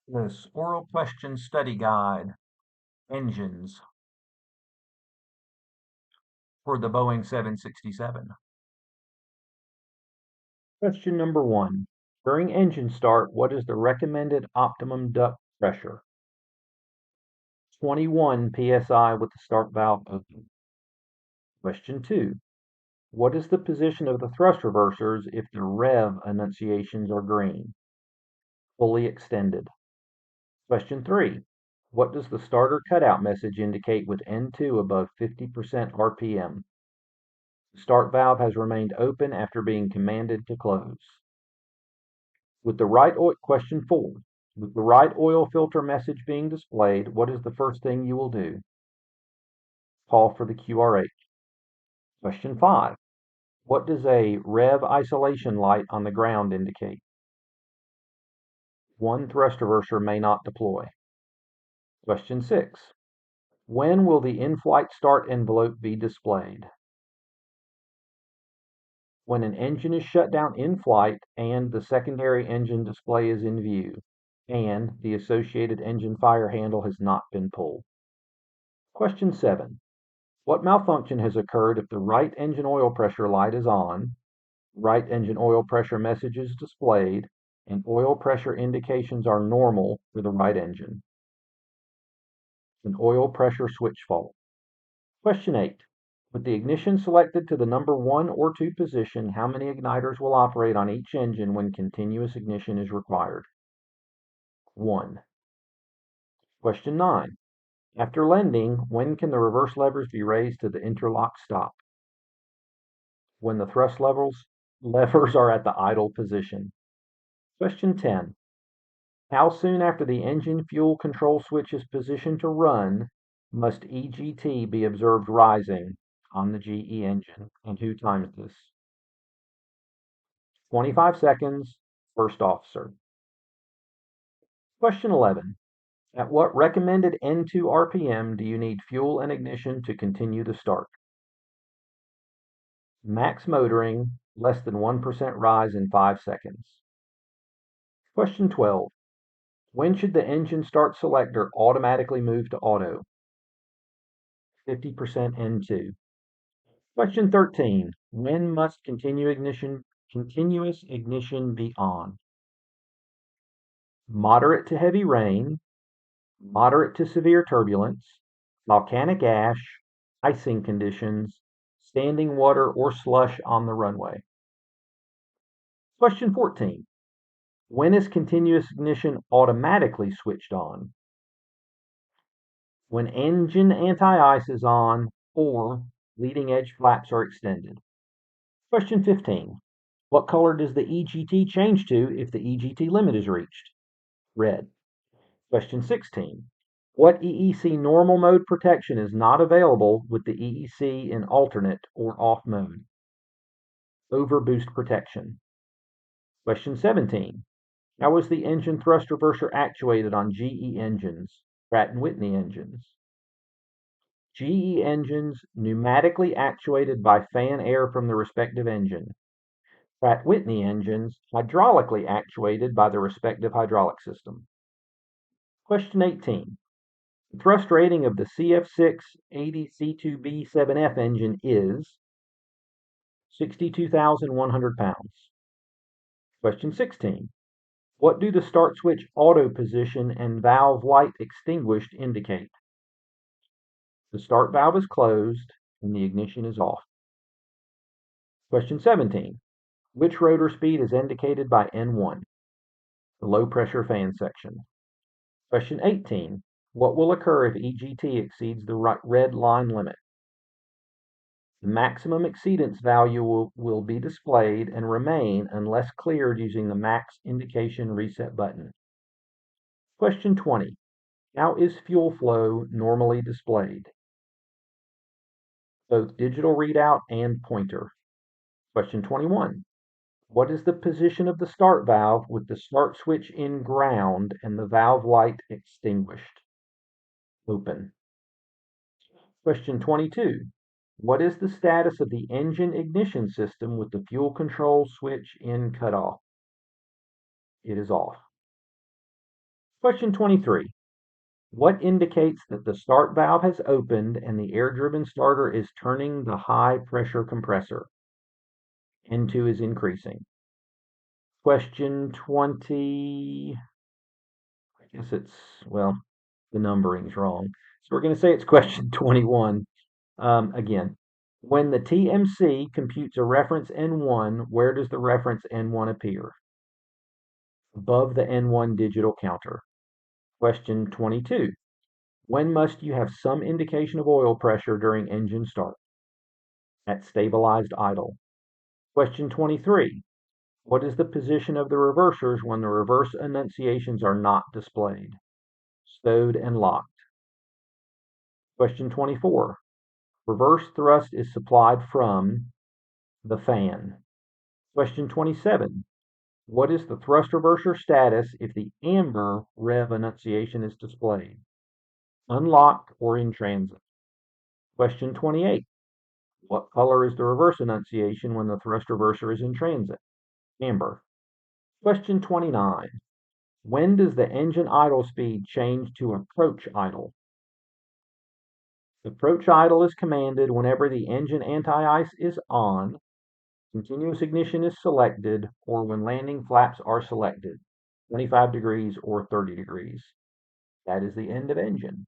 This oral question study guide, engines for the Boeing 767. Question number 1. During engine start, what is the recommended optimum duct pressure? 21 psi with the start valve open. Question 2. What is the position of the thrust reversers if the rev annunciations are green? Fully extended. Question 3. What does the starter cutout message indicate with N2 above 50% RPM? The start valve has remained open after being commanded to close. Question 4. With the right oil filter message being displayed, what is the first thing you will do? Call for the QRH. Question 5. What does a rev isolation light on the ground indicate? One thrust reverser may not deploy. Question 6. When will the in-flight start envelope be displayed? When an engine is shut down in flight and the secondary engine display is in view, and the associated engine fire handle has not been pulled. Question 7. What malfunction has occurred if the right engine oil pressure light is on, right engine oil pressure message is displayed, and oil pressure indications are normal for the right engine? An oil pressure switch fault. Question 8. With the ignition selected to the number 1 or 2 position, how many igniters will operate on each engine when continuous ignition is required? 1. Question 9. After landing, when can the reverse levers be raised to the interlock stop? When the thrust levers are at the idle position. Question 10. How soon after the engine fuel control switch is positioned to run must EGT be observed rising on the GE engine, and who times this? 25 seconds, first officer. Question 11. At what recommended N2 RPM do you need fuel and ignition to continue the start? Max motoring, less than 1% rise in 5 seconds. Question 12. When should the engine start selector automatically move to auto? 50% N2. Question 13. When must continuous ignition be on? Moderate to heavy rain, moderate to severe turbulence, volcanic ash, icing conditions, standing water or slush on the runway. Question 14. When is continuous ignition automatically switched on? When engine anti-ice is on or leading edge flaps are extended. Question 15. What color does the EGT change to if the EGT limit is reached? Red. Question 16. What EEC normal mode protection is not available with the EEC in alternate or off mode? Overboost protection. Question 17. How is the engine thrust reverser actuated on GE engines, Pratt & Whitney engines? GE engines pneumatically actuated by fan air from the respective engine. Pratt & Whitney engines hydraulically actuated by the respective hydraulic system. Question 18. The thrust rating of the CF6-80C2B7F engine is 62,100 pounds. Question 16. What do the start switch auto position and valve light extinguished indicate? The start valve is closed and the ignition is off. Question 17. Which rotor speed is indicated by N1? The low pressure fan section. Question 18. What will occur if EGT exceeds the red line limit? The maximum exceedance value will be displayed and remain unless cleared using the max indication reset button. Question 20. How is fuel flow normally displayed? Both digital readout and pointer. Question 21. What is the position of the start valve with the start switch in ground and the valve light extinguished? Open. Question 22. What is the status of the engine ignition system with the fuel control switch in cutoff? It is off. Question 23. What indicates that the start valve has opened and the air-driven starter is turning the high-pressure compressor? N2 is increasing. Question 20. I guess well, the numbering's wrong. So we're going to say it's question 21. Again, when the TMC computes a reference N1, where does the reference N1 appear? Above the N1 digital counter. Question 22. When must you have some indication of oil pressure during engine start? At stabilized idle. Question 23. What is the position of the reversers when the reverse annunciations are not displayed? Stowed and locked. Question 24. Reverse thrust is supplied from the fan. Question 27. What is the thrust reverser status if the amber rev annunciation is displayed? Unlocked or in transit. Question 28. What color is the reverse annunciation when the thrust reverser is in transit? Amber. Question 29. When does the engine idle speed change to approach idle? Approach idle is commanded whenever the engine anti-ice is on, continuous ignition is selected, or when landing flaps are selected, 25 degrees or 30 degrees. That is the end of engine.